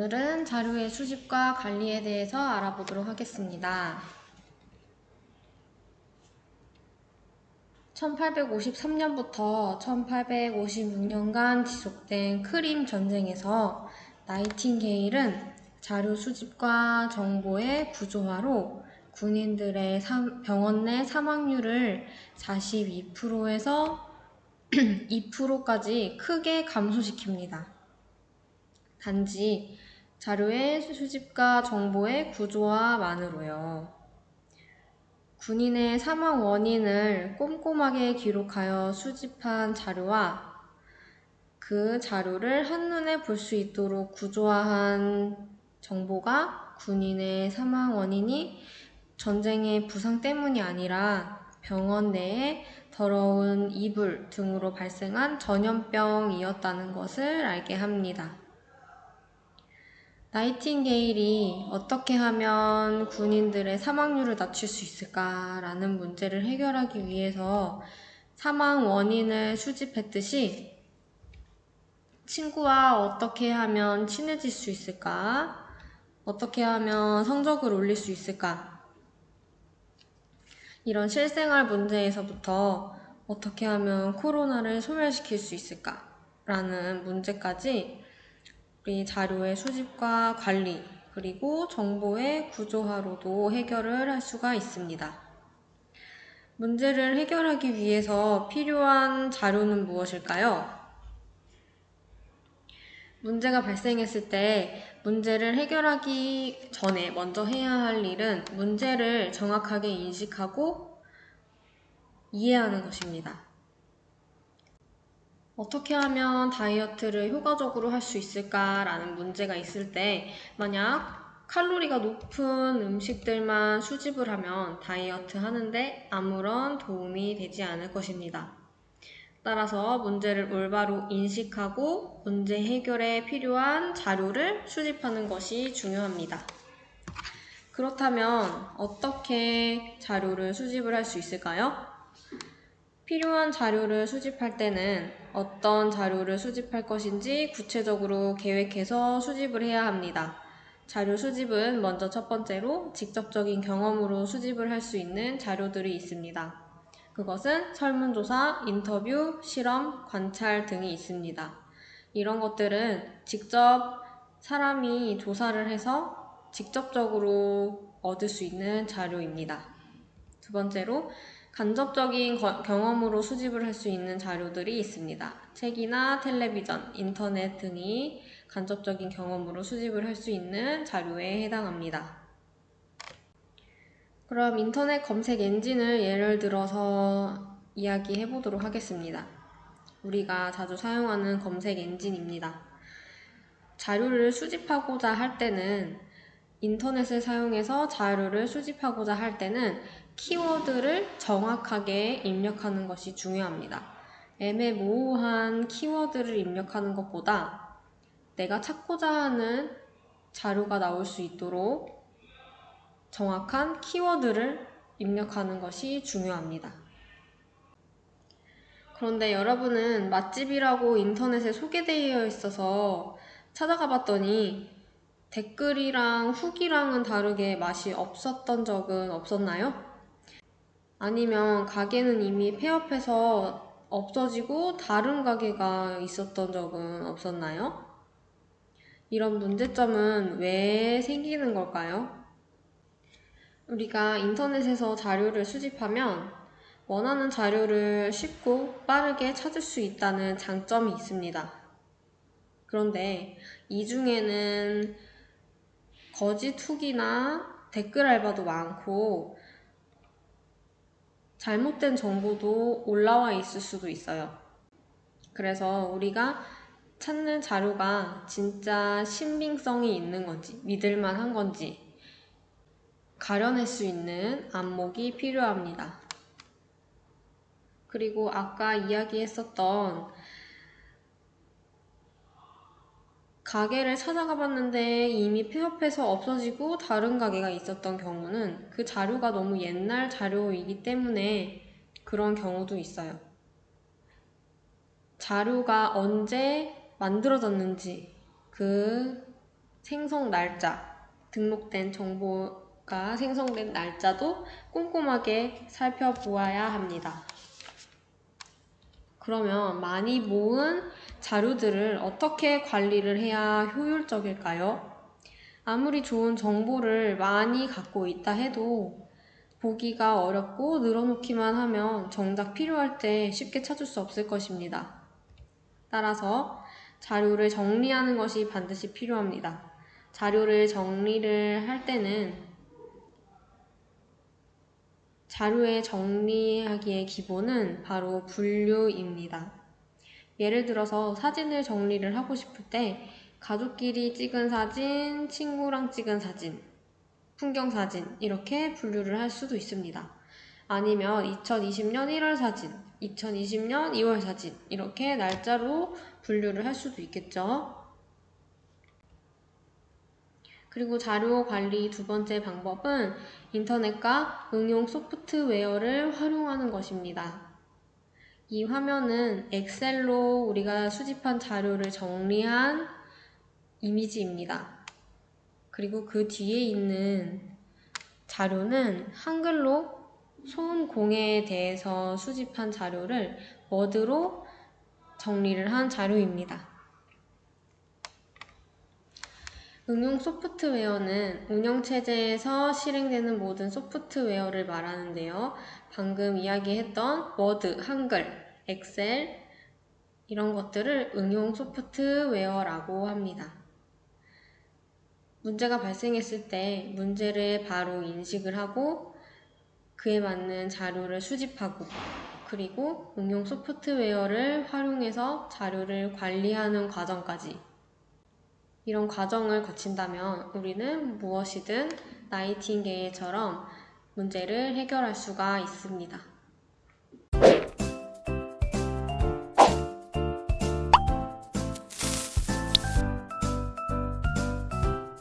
오늘은 자료의 수집과 관리에 대해서 알아보도록 하겠습니다. 1853년부터 1856년간 지속된 크림 전쟁에서 나이팅게일은 자료 수집과 정보의 구조화로 군인들의 병원 내 사망률을 42%에서 2%까지 크게 감소시킵니다. 단지 자료의 수집과 정보의 구조화만으로요. 군인의 사망 원인을 꼼꼼하게 기록하여 수집한 자료와 그 자료를 한눈에 볼 수 있도록 구조화한 정보가 군인의 사망 원인이 전쟁의 부상 때문이 아니라 병원 내에 더러운 이불 등으로 발생한 전염병이었다는 것을 알게 합니다. 나이팅게일이 어떻게 하면 군인들의 사망률을 낮출 수 있을까라는 문제를 해결하기 위해서 사망 원인을 수집했듯이 친구와 어떻게 하면 친해질 수 있을까? 어떻게 하면 성적을 올릴 수 있을까? 이런 실생활 문제에서부터 어떻게 하면 코로나를 소멸시킬 수 있을까? 라는 문제까지 우리 자료의 수집과 관리, 그리고 정보의 구조화로도 해결을 할 수가 있습니다. 문제를 해결하기 위해서 필요한 자료는 무엇일까요? 문제가 발생했을 때 문제를 해결하기 전에 먼저 해야 할 일은 문제를 정확하게 인식하고 이해하는 것입니다. 어떻게 하면 다이어트를 효과적으로 할 수 있을까라는 문제가 있을 때 만약 칼로리가 높은 음식들만 수집을 하면 다이어트 하는데 아무런 도움이 되지 않을 것입니다. 따라서 문제를 올바로 인식하고 문제 해결에 필요한 자료를 수집하는 것이 중요합니다. 그렇다면 어떻게 자료를 수집을 할 수 있을까요? 필요한 자료를 수집할 때는 어떤 자료를 수집할 것인지 구체적으로 계획해서 수집을 해야 합니다. 자료 수집은 먼저 첫 번째로 직접적인 경험으로 수집을 할 수 있는 자료들이 있습니다. 그것은 설문조사, 인터뷰, 실험, 관찰 등이 있습니다. 이런 것들은 직접 사람이 조사를 해서 직접적으로 얻을 수 있는 자료입니다. 두 번째로 간접적인 경험으로 수집을 할 수 있는 자료들이 있습니다. 책이나 텔레비전, 인터넷 등이 간접적인 경험으로 수집을 할 수 있는 자료에 해당합니다. 그럼 인터넷 검색 엔진을 예를 들어서 이야기해 보도록 하겠습니다. 우리가 자주 사용하는 검색 엔진입니다. 자료를 수집하고자 할 때는 인터넷을 사용해서 자료를 수집하고자 할 때는 키워드를 정확하게 입력하는 것이 중요합니다. 애매모호한 키워드를 입력하는 것보다 내가 찾고자 하는 자료가 나올 수 있도록 정확한 키워드를 입력하는 것이 중요합니다. 그런데 여러분은 맛집이라고 인터넷에 소개되어 있어서 찾아가 봤더니 댓글이랑 후기랑은 다르게 맛이 없었던 적은 없었나요? 아니면 가게는 이미 폐업해서 없어지고 다른 가게가 있었던 적은 없었나요? 이런 문제점은 왜 생기는 걸까요? 우리가 인터넷에서 자료를 수집하면 원하는 자료를 쉽고 빠르게 찾을 수 있다는 장점이 있습니다. 그런데 이 중에는 거짓 후기나 댓글 알바도 많고 잘못된 정보도 올라와 있을 수도 있어요. 그래서 우리가 찾는 자료가 진짜 신빙성이 있는 건지 믿을만한 건지 가려낼 수 있는 안목이 필요합니다. 그리고 아까 이야기했었던 가게를 찾아가 봤는데 이미 폐업해서 없어지고 다른 가게가 있었던 경우는 그 자료가 너무 옛날 자료이기 때문에 그런 경우도 있어요. 자료가 언제 만들어졌는지 그 생성 날짜, 등록된 정보가 생성된 날짜도 꼼꼼하게 살펴보아야 합니다. 그러면 많이 모은 자료들을 어떻게 관리를 해야 효율적일까요? 아무리 좋은 정보를 많이 갖고 있다 해도 보기가 어렵고 늘어놓기만 하면 정작 필요할 때 쉽게 찾을 수 없을 것입니다. 따라서 자료를 정리하는 것이 반드시 필요합니다. 자료를 정리를 할 때는 자료의 정리하기의 기본은 바로 분류입니다. 예를 들어서 사진을 정리를 하고 싶을 때 가족끼리 찍은 사진, 친구랑 찍은 사진, 풍경사진 이렇게 분류를 할 수도 있습니다. 아니면 2020년 1월 사진, 2020년 2월 사진 이렇게 날짜로 분류를 할 수도 있겠죠. 그리고 자료 관리 두 번째 방법은 인터넷과 응용 소프트웨어를 활용하는 것입니다. 이 화면은 엑셀로 우리가 수집한 자료를 정리한 이미지입니다. 그리고 그 뒤에 있는 자료는 한글로 소음공해에 대해서 수집한 자료를 워드로 정리를 한 자료입니다. 응용 소프트웨어는 운영체제에서 실행되는 모든 소프트웨어를 말하는데요. 방금 이야기했던 워드, 한글, 엑셀 이런 것들을 응용 소프트웨어라고 합니다. 문제가 발생했을 때 문제를 바로 인식을 하고 그에 맞는 자료를 수집하고 그리고 응용 소프트웨어를 활용해서 자료를 관리하는 과정까지 이런 과정을 거친다면 우리는 무엇이든 나이팅게일처럼 문제를 해결할 수가 있습니다.